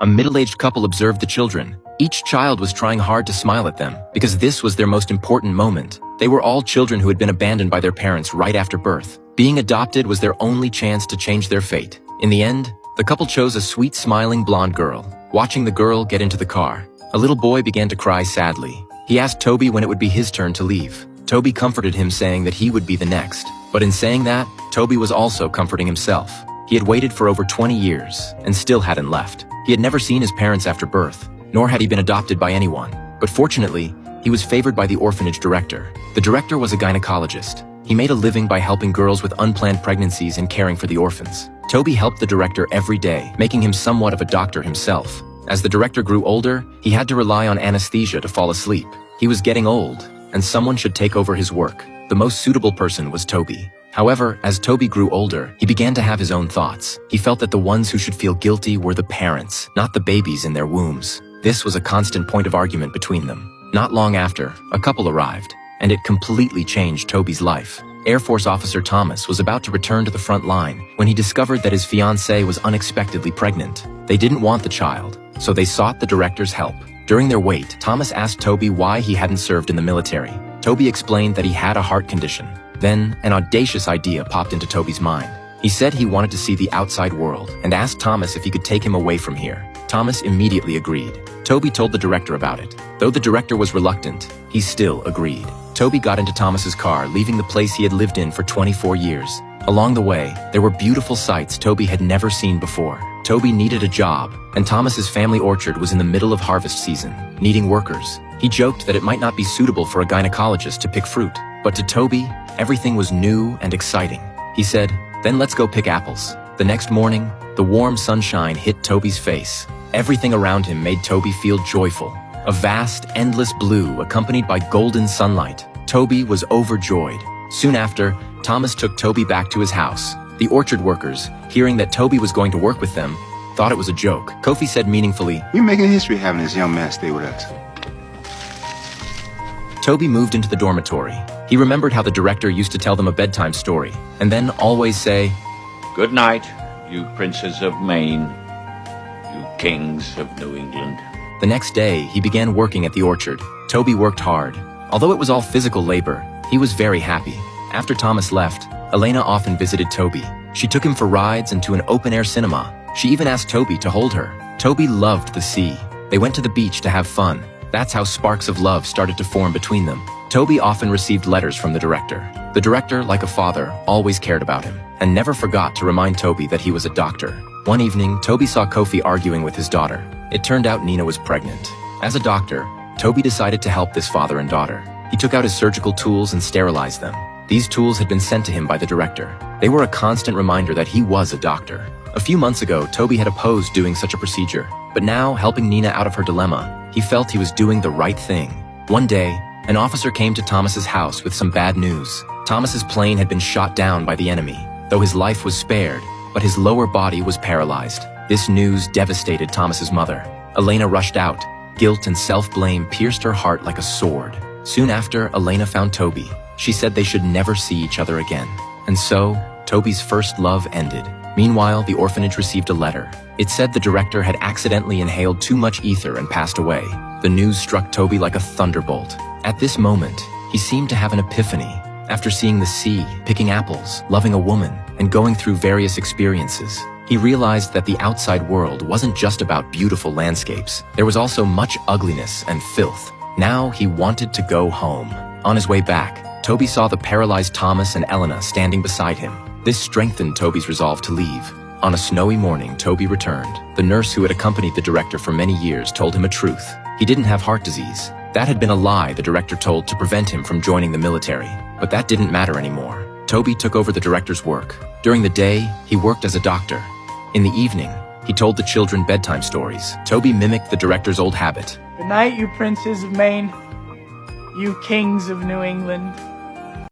A middle-aged couple observed the children. Each child was trying hard to smile at them, because this was their most important moment. They were all children who had been abandoned by their parents right after birth. Being adopted was their only chance to change their fate. In the end, the couple chose a sweet, smiling blonde girl. Watching the girl get into the car, a little boy began to cry sadly. He asked Toby when it would be his turn to leave. Toby comforted him, saying that he would be the next. But in saying that, Toby was also comforting himself. He had waited for over 20 years and still hadn't left. He had never seen his parents after birth, nor had he been adopted by anyone. But fortunately, he was favored by the orphanage director. The director was a gynecologist. He made a living by helping girls with unplanned pregnancies and caring for the orphans. Toby helped the director every day, making him somewhat of a doctor himself. As the director grew older, he had to rely on anesthesia to fall asleep. He was getting old, and someone should take over his work. The most suitable person was Toby. However, as Toby grew older, he began to have his own thoughts. He felt that the ones who should feel guilty were the parents, not the babies in their wombs. This was a constant point of argument between them. Not long after, a couple arrived, and it completely changed Toby's life. Air Force Officer Thomas was about to return to the front line when he discovered that his fiancée was unexpectedly pregnant. They didn't want the child, so they sought the director's help. During their wait, Thomas asked Toby why he hadn't served in the military. Toby explained that he had a heart condition. Then, an audacious idea popped into Toby's mind. He said he wanted to see the outside world and asked Thomas if he could take him away from here. Thomas immediately agreed. Toby told the director about it. Though the director was reluctant, he still agreed. Toby got into Thomas's car, leaving the place he had lived in for 24 years. Along the way, there were beautiful sights Toby had never seen before. Toby needed a job, and Thomas's family orchard was in the middle of harvest season, needing workers. He joked that it might not be suitable for a gynecologist to pick fruit, but to Toby, everything was new and exciting. He said, "Then let's go pick apples." The next morning, the warm sunshine hit Toby's face. Everything around him made Toby feel joyful. A vast, endless blue accompanied by golden sunlight. Toby was overjoyed. Soon after, Thomas took Toby back to his house. The orchard workers, hearing that Toby was going to work with them, thought it was a joke. Kofi said meaningfully, "We're making history having this young man stay with us." Toby moved into the dormitory. He remembered how the director used to tell them a bedtime story, and then always say, "Good night, you princes of Maine, you kings of New England." The next day, he began working at the orchard. Toby worked hard. Although it was all physical labor, he was very happy. After Thomas left, Elena often visited Toby. She took him for rides and to an open-air cinema. She even asked Toby to hold her. Toby loved the sea. They went to the beach to have fun. That's how sparks of love started to form between them. Toby often received letters from the director. The director, like a father, always cared about him, and never forgot to remind Toby that he was a doctor. One evening, Toby saw Kofi arguing with his daughter. It turned out Nina was pregnant. As a doctor, Toby decided to help this father and daughter. He took out his surgical tools and sterilized them. These tools had been sent to him by the director. They were a constant reminder that he was a doctor. A few months ago, Toby had opposed doing such a procedure, but now, helping Nina out of her dilemma, he felt he was doing the right thing. One day, an officer came to Thomas's house with some bad news. Thomas's plane had been shot down by the enemy, though his life was spared, but his lower body was paralyzed. This news devastated Thomas's mother. Elena rushed out. Guilt and self-blame pierced her heart like a sword. Soon after, Elena found Toby. She said they should never see each other again. And so, Toby's first love ended. Meanwhile, the orphanage received a letter. It said the director had accidentally inhaled too much ether and passed away. The news struck Toby like a thunderbolt. At this moment, he seemed to have an epiphany. After seeing the sea, picking apples, loving a woman, and going through various experiences, he realized that the outside world wasn't just about beautiful landscapes. There was also much ugliness and filth. Now he wanted to go home. On his way back, Toby saw the paralyzed Thomas and Elena standing beside him. This strengthened Toby's resolve to leave. On a snowy morning, Toby returned. The nurse who had accompanied the director for many years told him a truth. He didn't have heart disease. That had been a lie the director told to prevent him from joining the military. But that didn't matter anymore. Toby took over the director's work. During the day, he worked as a doctor. In the evening, he told the children bedtime stories. Toby mimicked the director's old habit. "Good night, you princes of Maine, you kings of New England."